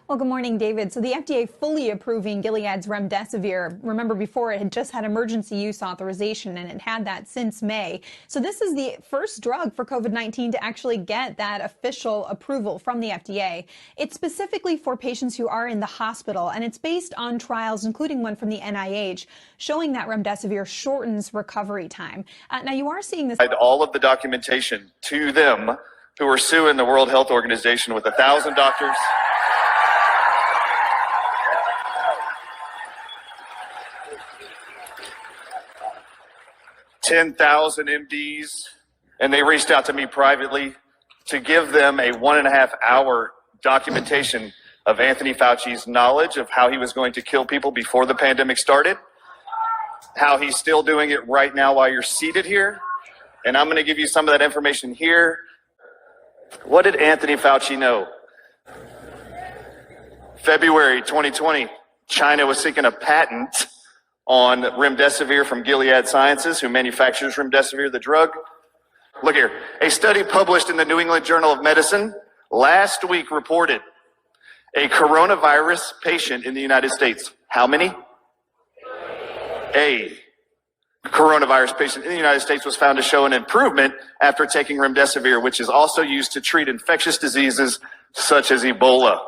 Well, good morning, David. So the FDA fully approving Gilead's remdesivir. Remember, before it had just had emergency use authorization, and it had that since May. So this is the first drug for COVID-19 to actually get that official approval from the FDA. It's specifically for patients who are in the hospital, and it's based on trials, including one from the NIH, showing that remdesivir shortens recovery time. Now, you are seeing this. All of the documentation to them who are suing the World Health Organization with 1,000 doctors. 10,000 MDs, and they reached out to me privately to give them a 1.5-hour documentation of Anthony Fauci's knowledge of how he was going to kill people before the pandemic started, how he's still doing it right now while you're seated here, and I'm going to give you some of that information here. What did Anthony Fauci know? February 2020, China was seeking a patent on remdesivir from Gilead Sciences, who manufactures remdesivir, the drug. Look here. A study published in the New England Journal of Medicine last week reported a coronavirus patient in the United States. How many? A coronavirus patient in the United States was found to show an improvement after taking remdesivir, which is also used to treat infectious diseases such as Ebola.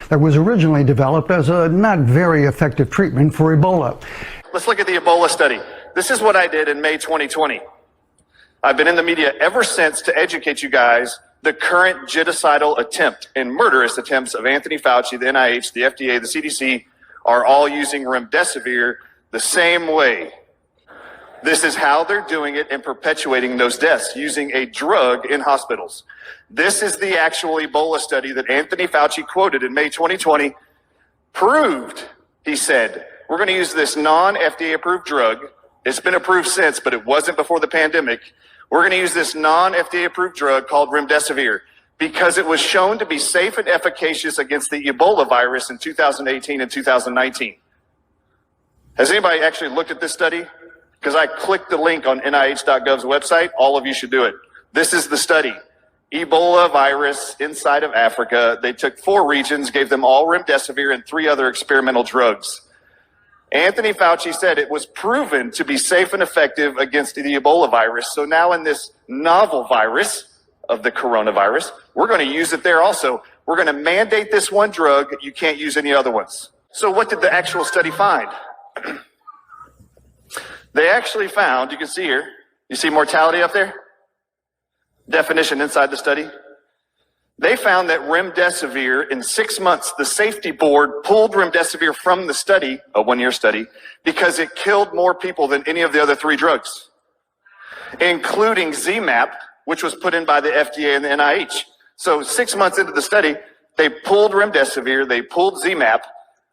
That was originally developed as a not very effective treatment for Ebola. Let's look at the Ebola study. This is what I did in May 2020. I've been in the media ever since to educate you guys the current genocidal attempt and murderous attempts of Anthony Fauci, the NIH, the FDA, the CDC are all using remdesivir the same way. This is how they're doing it and perpetuating those deaths, using a drug in hospitals. This is the actual Ebola study that Anthony Fauci quoted in May 2020, proved, he said, we're going to use this non-FDA approved drug. It's been approved since, but it wasn't before the pandemic. We're going to use this non-FDA approved drug called remdesivir because it was shown to be safe and efficacious against the Ebola virus in 2018 and 2019. Has anybody actually looked at this study? Because I clicked the link on NIH.gov's website. All of you should do it. This is the study. Ebola virus inside of Africa. They took 4 regions, gave them all remdesivir and 3 other experimental drugs. Anthony Fauci said it was proven to be safe and effective against the Ebola virus. So now in this novel virus of the coronavirus, we're going to use it there also. We're going to mandate this one drug. You can't use any other ones. So what did the actual study find? They actually found, you can see here, you see mortality up there? Definition inside the study. They found that remdesivir, in 6 months, the safety board pulled remdesivir from the study, a 1-year study, because it killed more people than any of the other 3 drugs, including ZMapp, which was put in by the FDA and the NIH. So 6 months into the study, they pulled remdesivir, they pulled ZMapp,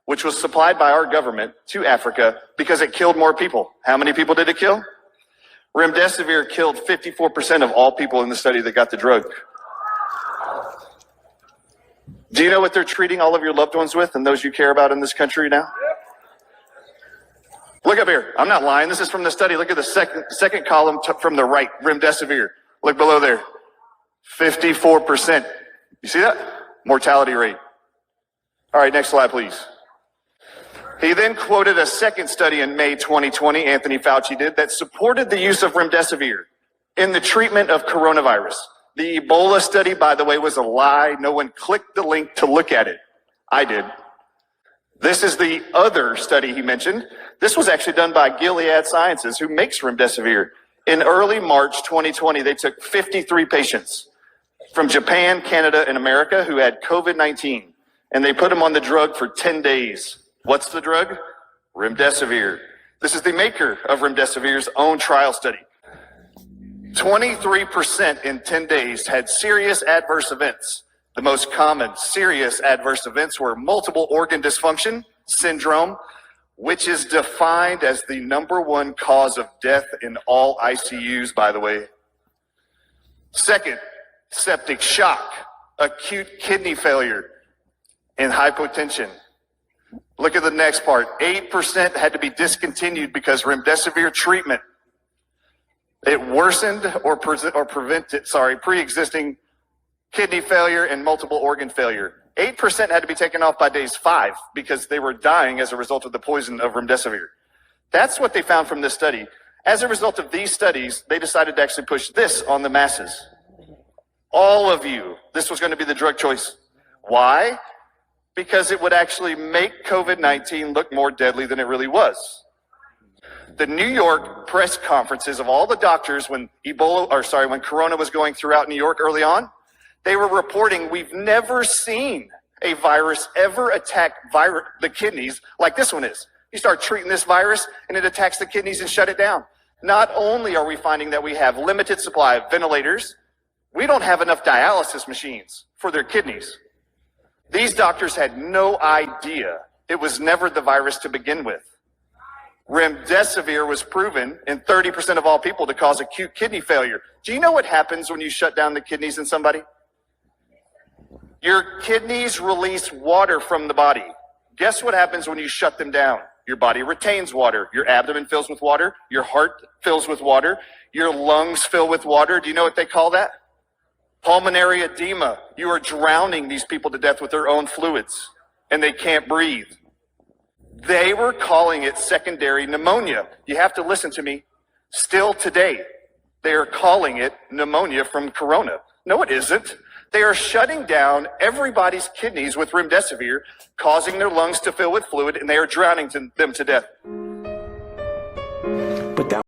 which was supplied by our government to Africa because it killed more people. How many people did it kill? Remdesivir killed 54% of all people in the study that got the drug. Do you know what they're treating all of your loved ones with and those you care about in this country now? Look up here. I'm not lying. This is from the study. Look at the second column from the right, remdesivir. Look below there. 54%. You see that? Mortality rate. All right, next slide, please. He then quoted a second study in May 2020, Anthony Fauci did, that supported the use of remdesivir in the treatment of coronavirus. The Ebola study, by the way, was a lie. No one clicked the link to look at it. I did. This is the other study he mentioned. This was actually done by Gilead Sciences, who makes remdesivir. In early March 2020, they took 53 patients from Japan, Canada, and America who had COVID-19, and they put them on the drug for 10 days. What's the drug? Remdesivir. This is the maker of remdesivir's own trial study. 23% in 10 days had serious adverse events. The most common serious adverse events were multiple organ dysfunction syndrome, which is defined as the #1 cause of death in all ICUs, by the way. Second, septic shock, acute kidney failure, and hypotension. Look at the next part. 8% had to be discontinued because remdesivir treatment, it worsened or prevented pre-existing kidney failure, and multiple organ failure. 8% had to be taken off by days 5 because they were dying as a result of the poison of remdesivir. That's what they found from this study. As a result of these studies, they decided to actually push this on the masses. All of you, this was going to be the drug choice. Why? Because it would actually make COVID-19 look more deadly than it really was. The New York press conferences of all the doctors when Corona was going throughout New York early on, they were reporting we've never seen a virus ever attack the kidneys like this one is. You start treating this virus and it attacks the kidneys and shut it down. Not only are we finding that we have limited supply of ventilators, we don't have enough dialysis machines for their kidneys. These doctors had no idea it was never the virus to begin with. Remdesivir was proven in 30% of all people to cause acute kidney failure. Do you know what happens when you shut down the kidneys in somebody? Your kidneys release water from the body. Guess what happens when you shut them down? Your body retains water. Your abdomen fills with water. Your heart fills with water. Your lungs fill with water. Do you know what they call that? Pulmonary edema. You are drowning these people to death with their own fluids, and they can't breathe. They were calling it secondary pneumonia. You have to listen to me. Still today, they are calling it pneumonia from corona. No, it isn't. They are shutting down everybody's kidneys with remdesivir, causing their lungs to fill with fluid, and they are drowning them to death.